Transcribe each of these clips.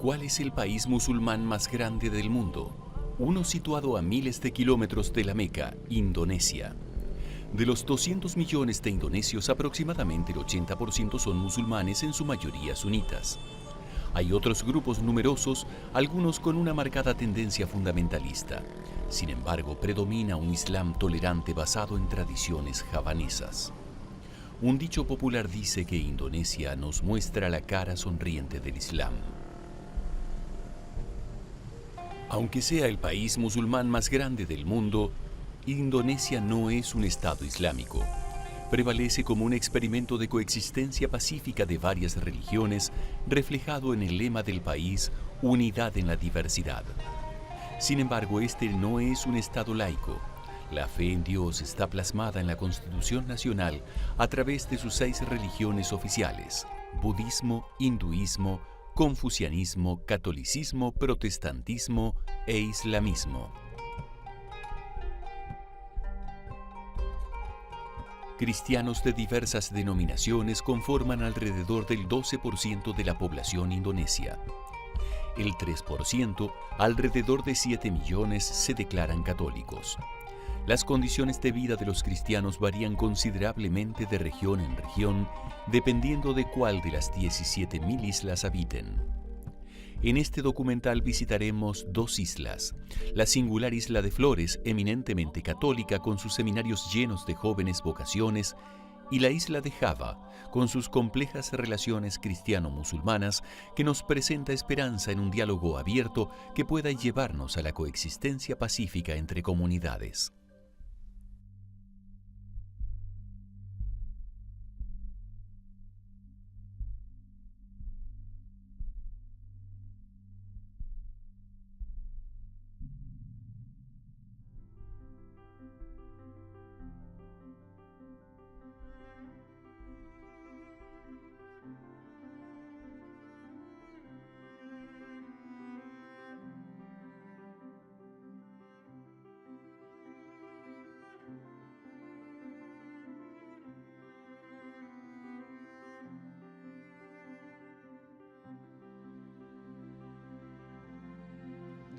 ¿Cuál es el país musulmán más grande del mundo? Uno situado a miles de kilómetros de la Meca, Indonesia. De los 200 millones de indonesios, aproximadamente el 80% son musulmanes, en su mayoría sunitas. Hay otros grupos numerosos, algunos con una marcada tendencia fundamentalista. Sin embargo, predomina un Islam tolerante basado en tradiciones javanesas. Un dicho popular dice que Indonesia nos muestra la cara sonriente del Islam. Aunque sea el país musulmán más grande del mundo, Indonesia no es un estado islámico. Prevalece como un experimento de coexistencia pacífica de varias religiones, reflejado en el lema del país, Unidad en la diversidad. Sin embargo, este no es un estado laico. La fe en Dios está plasmada en la Constitución Nacional a través de sus 6 religiones oficiales: budismo, hinduismo, confucianismo, catolicismo, protestantismo e islamismo. Cristianos de diversas denominaciones conforman alrededor del 12% de la población indonesia. El 3%, alrededor de 7 millones, se declaran católicos. Las condiciones de vida de los cristianos varían considerablemente de región en región, dependiendo de cuál de las 17.000 islas habiten. En este documental visitaremos 2 islas: la singular isla de Flores, eminentemente católica, con sus seminarios llenos de jóvenes vocaciones, y la isla de Java, con sus complejas relaciones cristiano-musulmanas, que nos presenta esperanza en un diálogo abierto que pueda llevarnos a la coexistencia pacífica entre comunidades.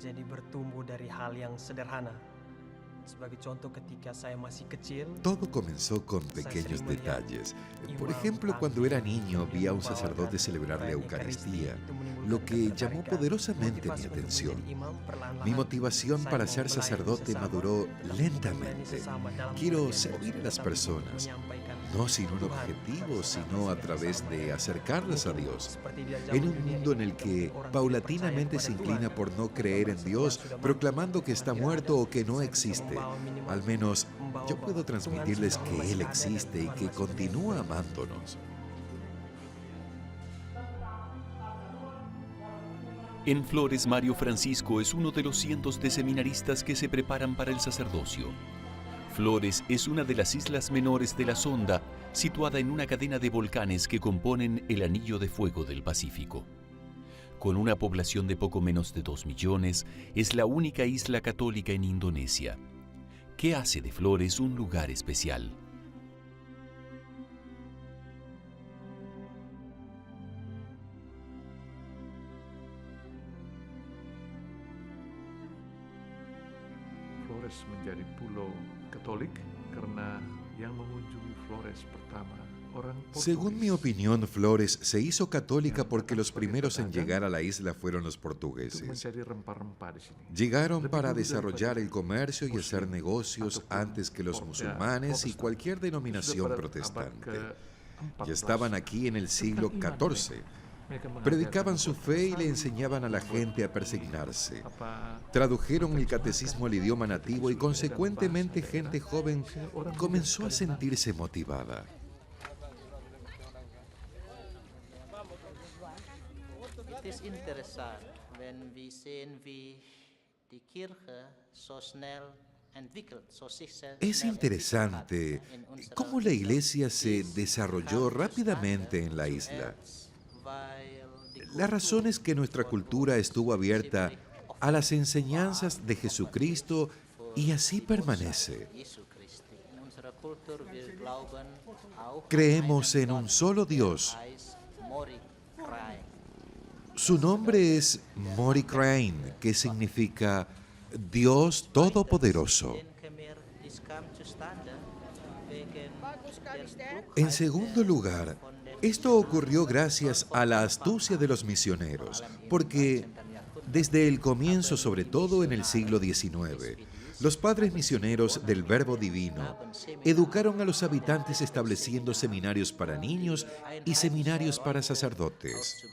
Jadi bertumbuh dari hal yang sederhana. Sebagai contoh, ketika saya masih kecil, Todo comenzó con pequeños detalles. Por ejemplo, cuando era niño vi a un sacerdote celebrar la Eucaristía, lo que llamó poderosamente mi atención. Mi motivación para ser sacerdote maduró lentamente. Quiero servir a las personas, no sin un objetivo, sino a través de acercarlas a Dios. En un mundo en el que paulatinamente se inclina por no creer en Dios, proclamando que está muerto o que no existe, al menos yo puedo transmitirles que Él existe y que continúa amándonos. En Flores, Mario Francisco es uno de los cientos de seminaristas que se preparan para el sacerdocio. Flores es una de las islas menores de la Sonda, situada en una cadena de volcanes que componen el Anillo de Fuego del Pacífico. Con una población de poco menos de 2 millones, es la única isla católica en Indonesia. ¿Qué hace de Flores un lugar especial? Flores menjadi pulau Katolik karena yang mengunjungi Flores pertama orang Según mi Portugis. opinión, Flores se hizo católica porque los primeros en llegar a la isla fueron los Untuk portugueses. mencari rempah-rempah di sini. Llegaron Lebih para dulu desarrollar el daripada comercio y hacer Muslim negocios ataupun antes que los ya, musulmanes y Protestan. cualquier Itu denominación sudah pada abad protestante. ke-14. Y estaban aquí en el siglo Tentang iman XIV. mereka mengajarkan Predicaban su membuat fe y le salib, enseñaban a la membuat gente a ini, persignarse. apa, Tradujeron el menerjemahkan catecismo al idioma nativo y ketika sudah dalam consecuentemente bahasa gente daerah, joven sehingga orang comenzó a mudah sekali sentirse motivada. It is interessant when we sehen wie die Kirche so schnell entwickelt, so sich schnell Es interesante entwickelt hat in unserer cómo la iglesia se Dies desarrolló kam rápidamente zustande en la isla. zuerst, weil die La razón es que nuestra cultura estuvo abierta a las enseñanzas de Jesucristo y así permanece. Jesu Christi. In unserer Kultur wir glauben auch an Creemos einen en un Gott, solo der Dios. heißt Mori Rai. Su nombre es Mori Crane, que significa Dios Todopoderoso. En segundo lugar, esto ocurrió gracias a la astucia de los misioneros, porque desde el comienzo, sobre todo en el siglo XIX, los padres misioneros del Verbo Divino educaron a los habitantes estableciendo seminarios para niños y seminarios para sacerdotes.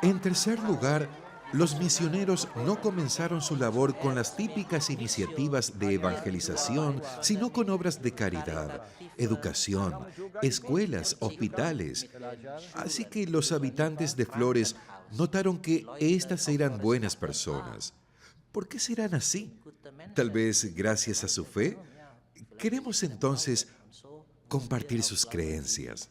En tercer lugar, los misioneros no comenzaron su labor con las típicas iniciativas de evangelización, sino con obras de caridad, educación, escuelas, hospitales. Así que los habitantes de Flores notaron que estas eran buenas personas. ¿Por qué serán así? Tal vez gracias a su fe. Queremos entonces compartir sus creencias.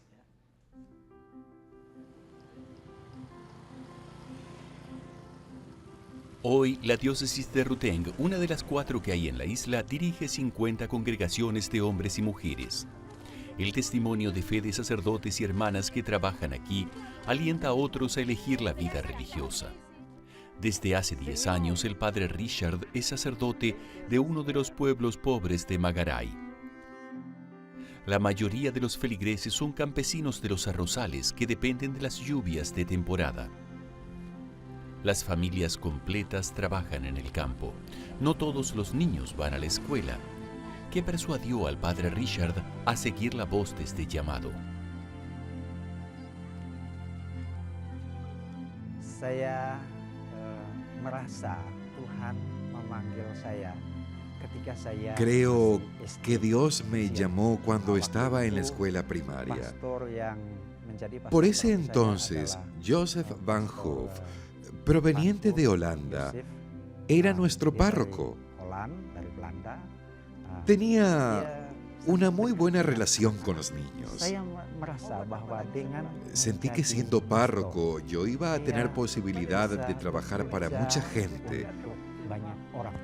Hoy, la diócesis de Ruteng, una de las 4 que hay en la isla, dirige 50 congregaciones de hombres y mujeres. El testimonio de fe de sacerdotes y hermanas que trabajan aquí alienta a otros a elegir la vida religiosa. Desde hace 10 años, el padre Richard es sacerdote de uno de los pueblos pobres de Magaray. La mayoría de los feligreses son campesinos de los arrozales que dependen de las lluvias de temporada. Las familias completas trabajan en el campo. No todos los niños van a la escuela. ¿Qué persuadió al padre Richard a seguir la voz de este llamado? Saya merasa Tuhan memanggil saya ketika saya Creo masih que SD. Dios me llamó cuando Waktu estaba en la itu, escuela primaria. pastor yang menjadi pastor Por ese bagi saya entonces, adalah, Joseph Van pastor, Hoof, proveniente Van de Hoof Holanda, Joseph. era Nah, nuestro dia párroco. dari Holland, dari Belanda. Tenía Dia una sangat muy dekat buena dengan relación anak-anak. con los niños. Saya merasa bahwa dengan Sentí que menjadi siendo pastor, párroco yo iba a tener saya posibilidad bisa de trabajar para bekerja mucha gente. untuk banyak orang.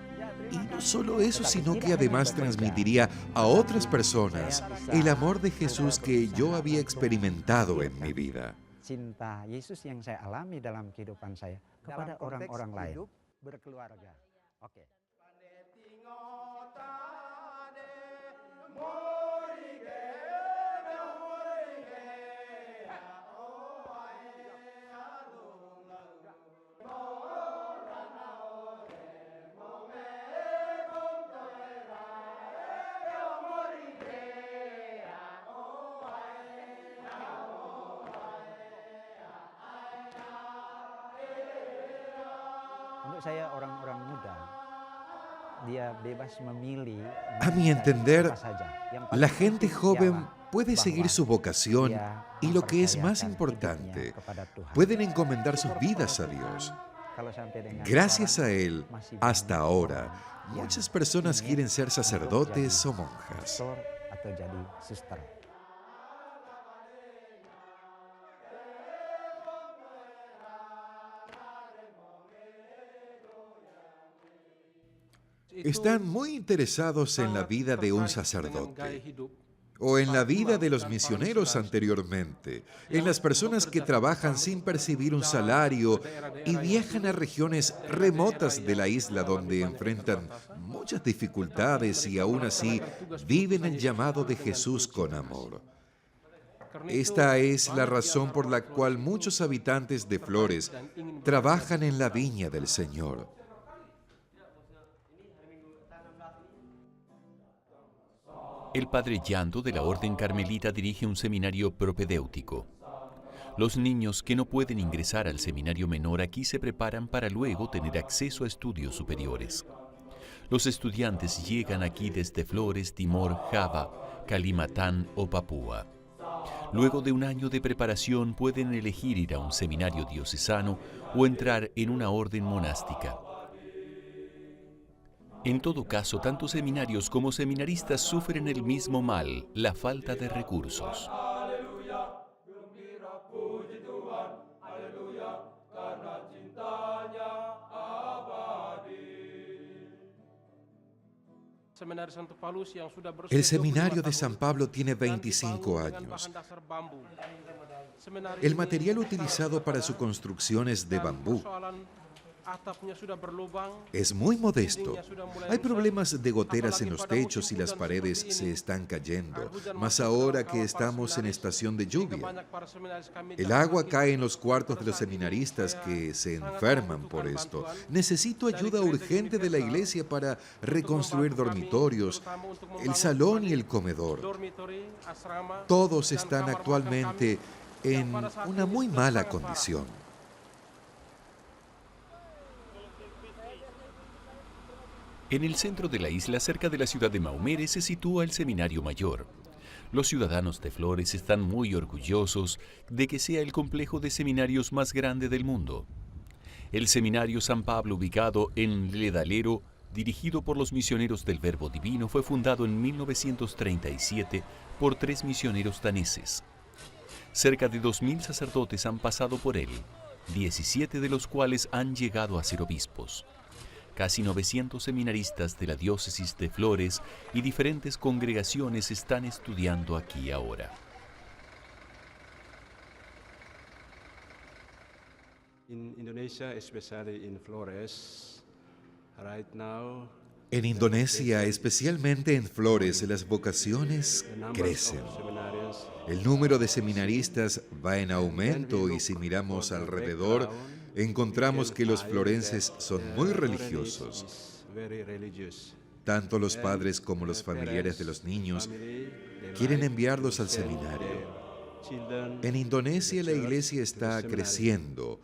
Y no solo eso, sino que además transmitiría a otras personas el amor de Jesús que yo había experimentado en mi vida. Cinta Yesus yang saya alami dalam kehidupan saya kepada orang-orang lain. Berkeluarga. Oke. Untuk saya orang-orang muda, dia bebas memilih. A mi entender, apa saja. Yang paling La gente penting joven ialah puede seguir bahwa su vocación dia y lo que es más mempercayakan importante, hidupnya kepada Tuhan. pueden encomendar sus vidas a Dios. Kalau sampai dengan Gracias a sekarang, Él, masih hasta banyak ahora, orang yang muchas personas ingin quieren ser untuk sacerdotes jadi o monjas. pastor atau jadi suster. Están muy interesados en la vida de un sacerdote o en la vida de los misioneros anteriormente, en las personas que trabajan sin percibir un salario y viajan a regiones remotas de la isla donde enfrentan muchas dificultades y aún así viven el llamado de Jesús con amor. Esta es la razón por la cual muchos habitantes de Flores trabajan en la viña del Señor. El padre Llanto de la Orden Carmelita dirige un seminario propedéutico. Los niños que no pueden ingresar al seminario menor aquí se preparan para luego tener acceso a estudios superiores. Los estudiantes llegan aquí desde Flores, Timor, Java, Kalimantan o Papúa. Luego de un año de preparación pueden elegir ir a un seminario diocesano o entrar en una orden monástica. En todo caso, tanto seminarios como seminaristas sufren el mismo mal, la falta de recursos. El seminario de San Pablo tiene 25 años. El material utilizado para su construcción es de bambú. Es muy modesto. Hay problemas de goteras en los techos y las paredes se están cayendo, más ahora que estamos en estación de lluvia. El agua cae en los cuartos de los seminaristas que se enferman por esto. Necesito ayuda urgente de la iglesia para reconstruir dormitorios, el salón y el comedor. Todos están actualmente en una muy mala condición. En el centro de la isla, cerca de la ciudad de Maumere, se sitúa el Seminario Mayor. Los ciudadanos de Flores están muy orgullosos de que sea el complejo de seminarios más grande del mundo. El Seminario San Pablo, ubicado en Ledalero, dirigido por los misioneros del Verbo Divino, fue fundado en 1937 por 3 misioneros daneses. Cerca de 2.000 sacerdotes han pasado por él, 17 de los cuales han llegado a ser obispos. Casi 900 seminaristas de la diócesis de Flores y diferentes congregaciones están estudiando aquí ahora. En Indonesia, especialmente en Flores, las vocaciones crecen. El número de seminaristas va en aumento y si miramos alrededor, encontramos que los florenses son muy religiosos. Tanto los padres como los familiares de los niños quieren enviarlos al seminario. En Indonesia la iglesia está creciendo.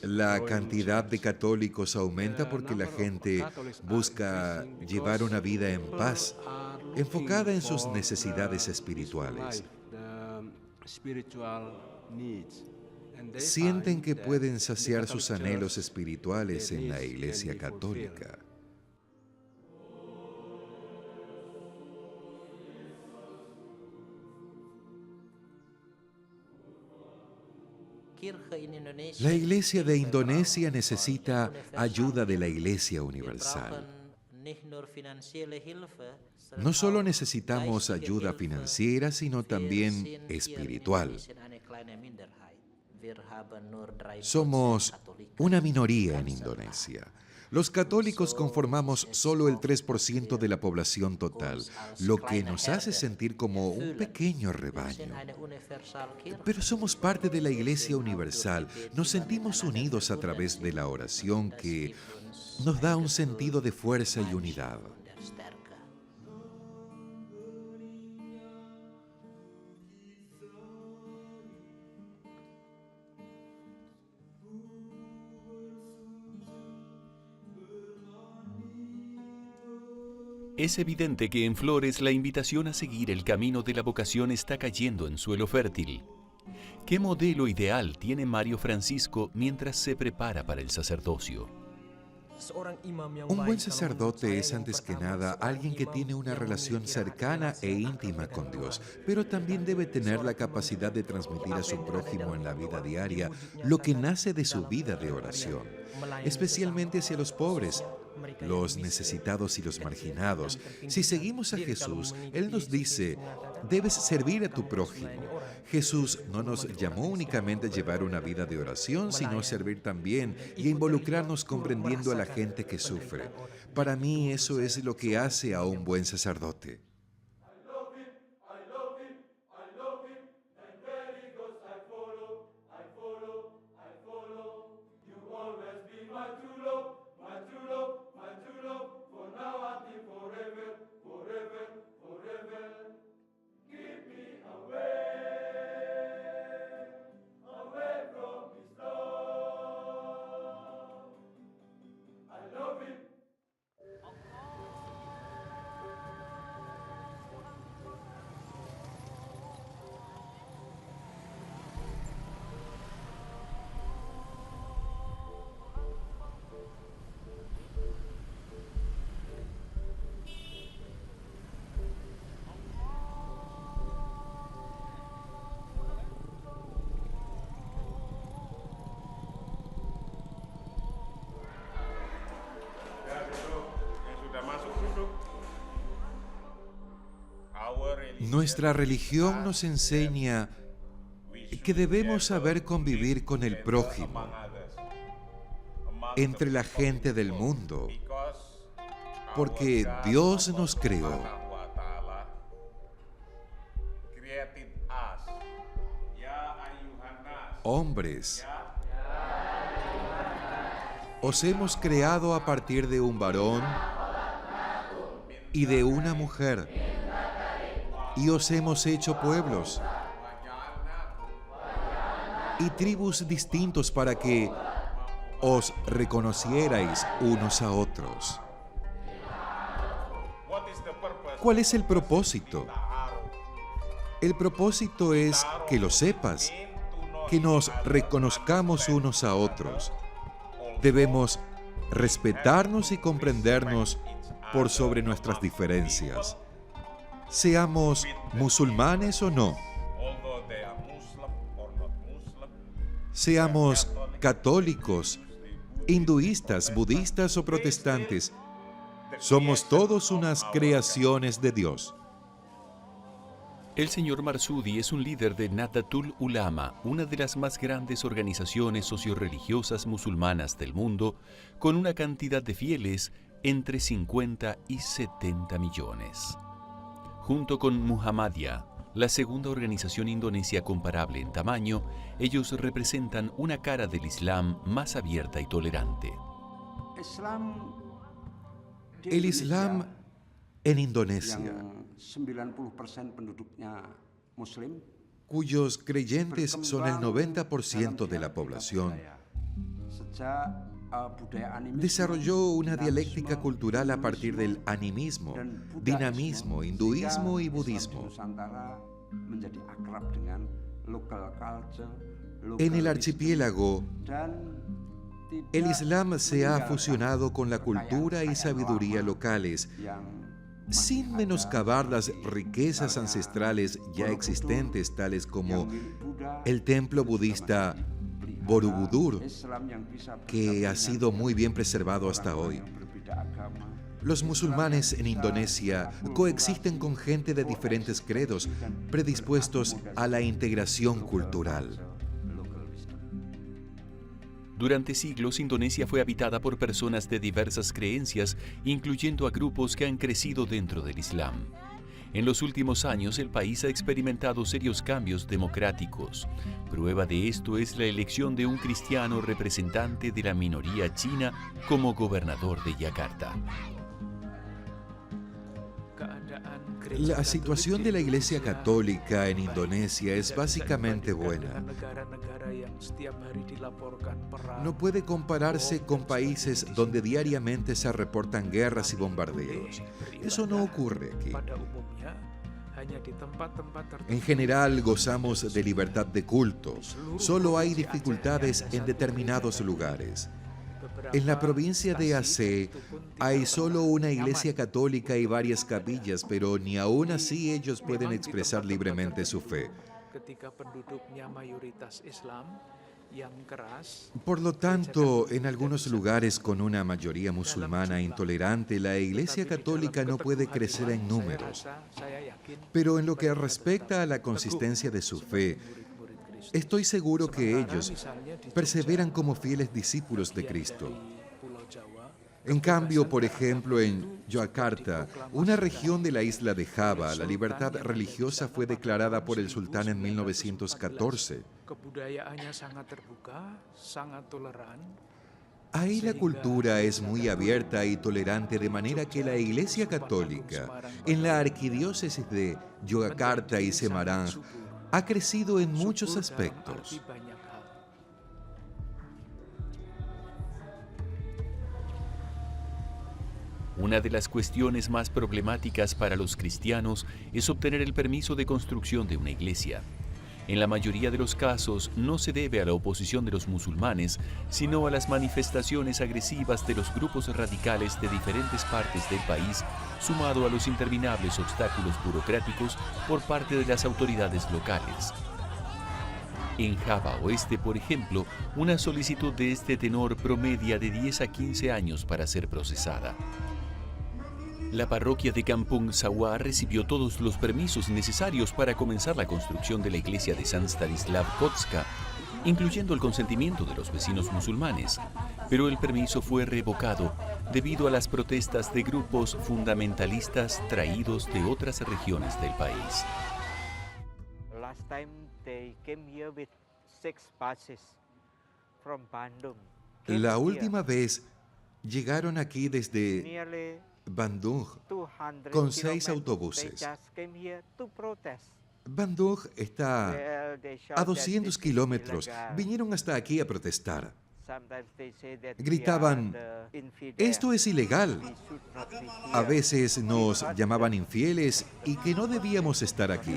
La cantidad de católicos aumenta porque la gente busca llevar una vida en paz, enfocada en sus necesidades espirituales. Sienten que pueden saciar sus anhelos espirituales en la Iglesia Católica. La Iglesia de Indonesia necesita ayuda de la Iglesia Universal. No solo necesitamos ayuda financiera, sino también espiritual. Somos una minoría en Indonesia. Los católicos conformamos solo el 3% de la población total, lo que nos hace sentir como un pequeño rebaño. Pero somos parte de la Iglesia Universal. Nos sentimos unidos a través de la oración que nos da un sentido de fuerza y unidad. Es evidente que en Flores la invitación a seguir el camino de la vocación está cayendo en suelo fértil. ¿Qué modelo ideal tiene Mario Francisco mientras se prepara para el sacerdocio? Un buen sacerdote es antes que nada alguien que tiene una relación cercana e íntima con Dios, pero también debe tener la capacidad de transmitir a su prójimo en la vida diaria lo que nace de su vida de oración, especialmente hacia los pobres, los necesitados y los marginados. Si seguimos a Jesús, Él nos dice, debes servir a tu prójimo. Jesús no nos llamó únicamente a llevar una vida de oración, sino a servir también y a involucrarnos comprendiendo a la gente que sufre. Para mí eso es lo que hace a un buen sacerdote. Nuestra religión nos enseña que debemos saber convivir con el prójimo, entre la gente del mundo, porque Dios nos creó. Hombres, os hemos creado a partir de un varón y de una mujer, y os hemos hecho pueblos y tribus distintos para que os reconocierais unos a otros. ¿Cuál es el propósito? El propósito es que lo sepas, que nos reconozcamos unos a otros. Debemos respetarnos y comprendernos por sobre nuestras diferencias. Seamos musulmanes o no. Seamos católicos, hinduistas, budistas o protestantes. Somos todos unas creaciones de Dios. El señor Marsudi es un líder de Nahdlatul Ulama, una de las más grandes organizaciones socioreligiosas musulmanas del mundo, con una cantidad de fieles entre 50 y 70 millones. Junto con Muhammadiyah, la segunda organización indonesia comparable en tamaño, ellos representan una cara del Islam más abierta y tolerante. El Islam en Indonesia, cuyos creyentes son el 90% de la población, desarrolló una dialéctica cultural a partir del animismo, dinamismo, hinduismo y budismo. En el archipiélago, el Islam se ha fusionado con la cultura y sabiduría locales, sin menoscabar las riquezas ancestrales ya existentes, tales como el templo budista Borobudur, que ha sido muy bien preservado hasta hoy. Los musulmanes en Indonesia coexisten con gente de diferentes credos, predispuestos a la integración cultural. Durante siglos, Indonesia fue habitada por personas de diversas creencias, incluyendo a grupos que han crecido dentro del Islam. En los últimos años, el país ha experimentado serios cambios democráticos. Prueba de esto es la elección de un cristiano representante de la minoría china como gobernador de Yakarta. La situación de la Iglesia Católica en Indonesia es básicamente buena. No puede compararse con países donde diariamente se reportan guerras y bombardeos. Eso no ocurre aquí. En general, gozamos de libertad de culto. Solo hay dificultades en determinados lugares. En la provincia de Aceh hay solo una iglesia católica y varias capillas, pero ni aún así ellos pueden expresar libremente su fe. Por lo tanto, en algunos lugares con una mayoría musulmana intolerante, la Iglesia Católica no puede crecer en números. Pero en lo que respecta a la consistencia de su fe, estoy seguro que ellos perseveran como fieles discípulos de Cristo. En cambio, por ejemplo, en Yakarta, una región de la isla de Java, la libertad religiosa fue declarada por el sultán en 1914. Ahí la cultura es muy abierta y tolerante, de manera que la Iglesia Católica, en la arquidiócesis de Yakarta y Semarang, ha crecido en muchos aspectos. Una de las cuestiones más problemáticas para los cristianos es obtener el permiso de construcción de una iglesia. En la mayoría de los casos no se debe a la oposición de los musulmanes, sino a las manifestaciones agresivas de los grupos radicales de diferentes partes del país, sumado a los interminables obstáculos burocráticos por parte de las autoridades locales. En Java Oeste, por ejemplo, una solicitud de este tenor promedia de 10 a 15 años para ser procesada. La parroquia de Kampung Sawah recibió todos los permisos necesarios para comenzar la construcción de la iglesia de San Stanislav Kotska, incluyendo el consentimiento de los vecinos musulmanes, pero el permiso fue revocado debido a las protestas de grupos fundamentalistas traídos de otras regiones del país. Last time they came here with 6 buses from Bandung. La última vez llegaron aquí desde Bandung con 6 autobuses. Bandung está a 200 kilómetros. Vinieron hasta aquí a protestar. Gritaban, esto es ilegal. A veces nos llamaban infieles y que no debíamos estar aquí,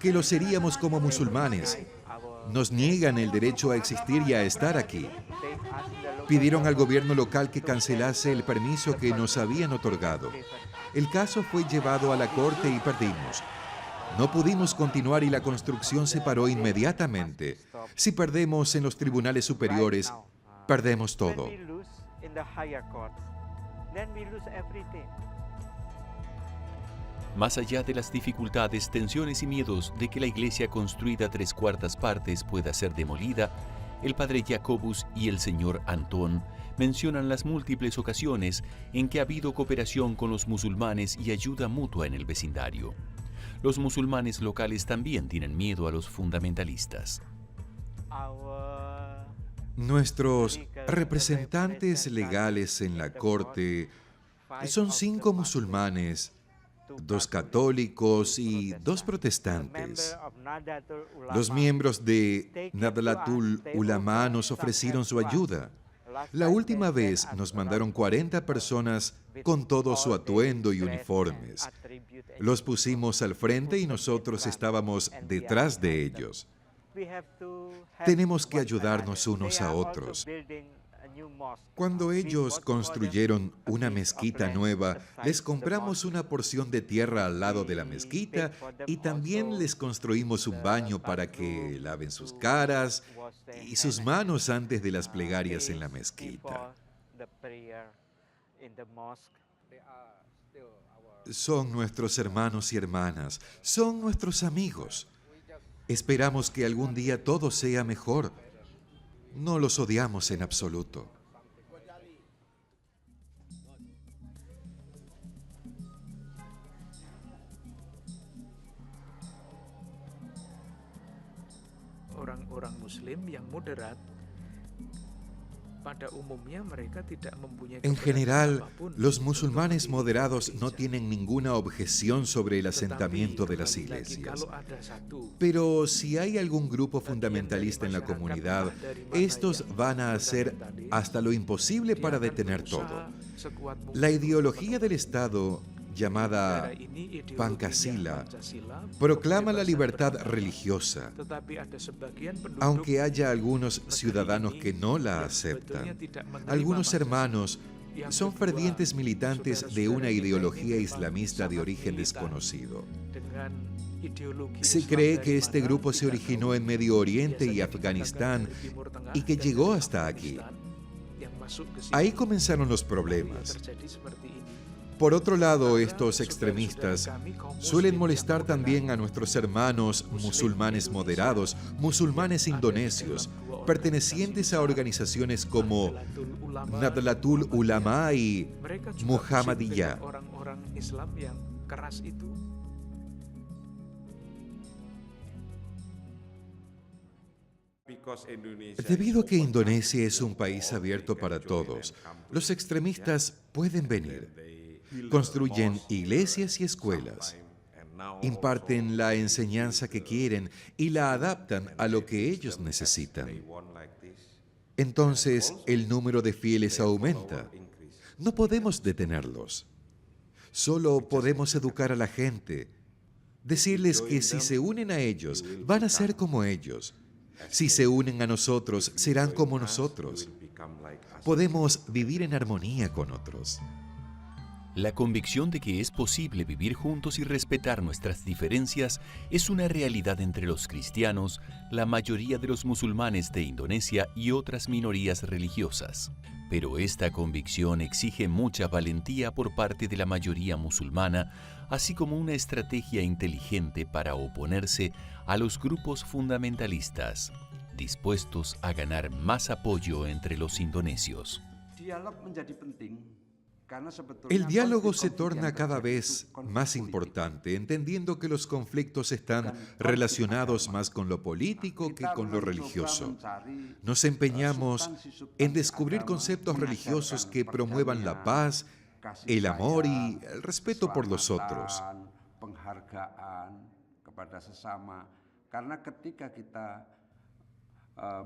que lo seríamos como musulmanes. Nos niegan el derecho a existir y a estar aquí. Pidieron al gobierno local que cancelase el permiso que nos habían otorgado. El caso fue llevado a la corte y perdimos. No pudimos continuar y la construcción se paró inmediatamente. Si perdemos en los tribunales superiores, perdemos todo. Más allá de las dificultades, tensiones y miedos de que la iglesia construida a 3/4 partes pueda ser demolida, el padre Jacobus y el señor Antón mencionan las múltiples ocasiones en que ha habido cooperación con los musulmanes y ayuda mutua en el vecindario. Los musulmanes locales también tienen miedo a los fundamentalistas. Nuestros representantes legales en la corte son 5 musulmanes, 2 católicos y 2 protestantes. Los miembros de Nahdlatul Ulama nos ofrecieron su ayuda. La última vez nos mandaron 40 personas con todo su atuendo y uniformes. Los pusimos al frente y nosotros estábamos detrás de ellos. Tenemos que ayudarnos unos a otros. Cuando ellos construyeron una mezquita nueva, les compramos una porción de tierra al lado de la mezquita y también les construimos un baño para que laven sus caras y sus manos antes de las plegarias en la mezquita. Son nuestros hermanos y hermanas, son nuestros amigos. Esperamos que algún día todo sea mejor. No los odiamos en absoluto. Orang-orang Muslim yang moderat, pada umumnya mereka tidak mempunyai En general, apapun los musulmanes moderados no tienen ninguna objeción sobre el asentamiento de las iglesias. Pero si hay algún grupo fundamentalista en la comunidad, estos van a hacer hasta lo imposible para detener todo. La ideología del Estado, llamada Pancasila, proclama la libertad religiosa, aunque haya algunos ciudadanos que no la aceptan. Algunos hermanos son fervientes militantes de una ideología islamista de origen desconocido. Se cree que este grupo se originó en Medio Oriente y Afganistán y que llegó hasta aquí. Ahí comenzaron los problemas. Por otro lado, estos extremistas suelen molestar también a nuestros hermanos musulmanes moderados, musulmanes indonesios, pertenecientes a organizaciones como Nahdlatul Ulama y Muhammadiyah. Debido a que Indonesia es un país abierto para todos, los extremistas pueden venir. Construyen iglesias y escuelas, imparten la enseñanza que quieren y la adaptan a lo que ellos necesitan. Entonces, el número de fieles aumenta. No podemos detenerlos. Solo podemos educar a la gente, decirles que si se unen a ellos, van a ser como ellos. Si se unen a nosotros, serán como nosotros. Podemos vivir en armonía con otros. La convicción de que es posible vivir juntos y respetar nuestras diferencias es una realidad entre los cristianos, la mayoría de los musulmanes de Indonesia y otras minorías religiosas. Pero esta convicción exige mucha valentía por parte de la mayoría musulmana, así como una estrategia inteligente para oponerse a los grupos fundamentalistas, dispuestos a ganar más apoyo entre los indonesios. El diálogo se torna cada vez más importante, entendiendo que los conflictos están relacionados más con lo político que con lo religioso. Nos empeñamos en descubrir conceptos religiosos que promuevan la paz, el amor y el respeto por los otros.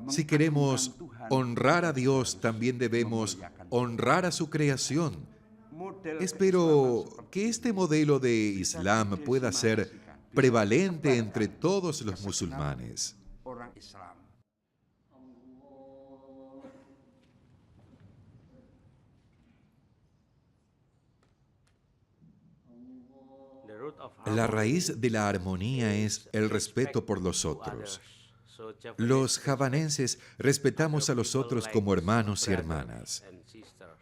Si queremos honrar a Dios, también debemos honrar a su creación. Espero que este modelo de Islam pueda ser prevalente entre todos los musulmanes. La raíz de la armonía es el respeto por los otros. Los javanenses respetamos a los otros como hermanos y hermanas.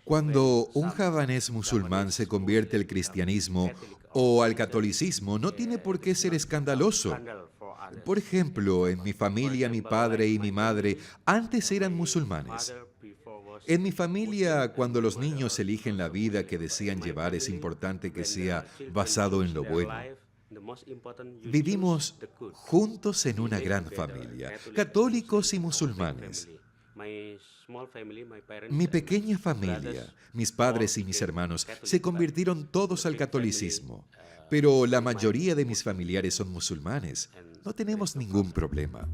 Cuando un javanés musulmán se convierte al cristianismo o al catolicismo, no tiene por qué ser escandaloso. Por ejemplo, en mi familia, mi padre y mi madre antes eran musulmanes. En mi familia, cuando los niños eligen la vida que desean llevar, es importante que sea basado en lo bueno. Vivimos juntos en una gran familia, católicos y musulmanes. Mi pequeña familia, mis padres y mis hermanos, se convirtieron todos al catolicismo, pero la mayoría de mis familiares son musulmanes. No tenemos ningún problema.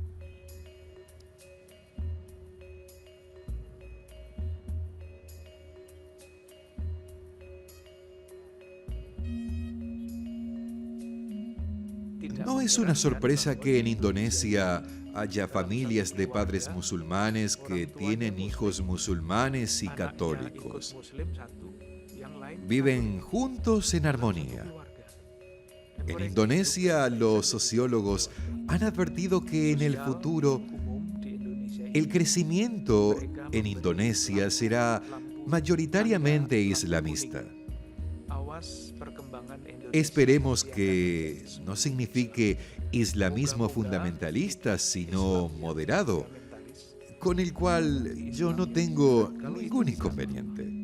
No es una sorpresa que en Indonesia haya familias de padres musulmanes que tienen hijos musulmanes y católicos. Viven juntos en armonía. En Indonesia, los sociólogos han advertido que en el futuro el crecimiento en Indonesia será mayoritariamente islamista. Esperemos que no signifique islamismo fundamentalista, sino moderado, con el cual yo no tengo ningún inconveniente.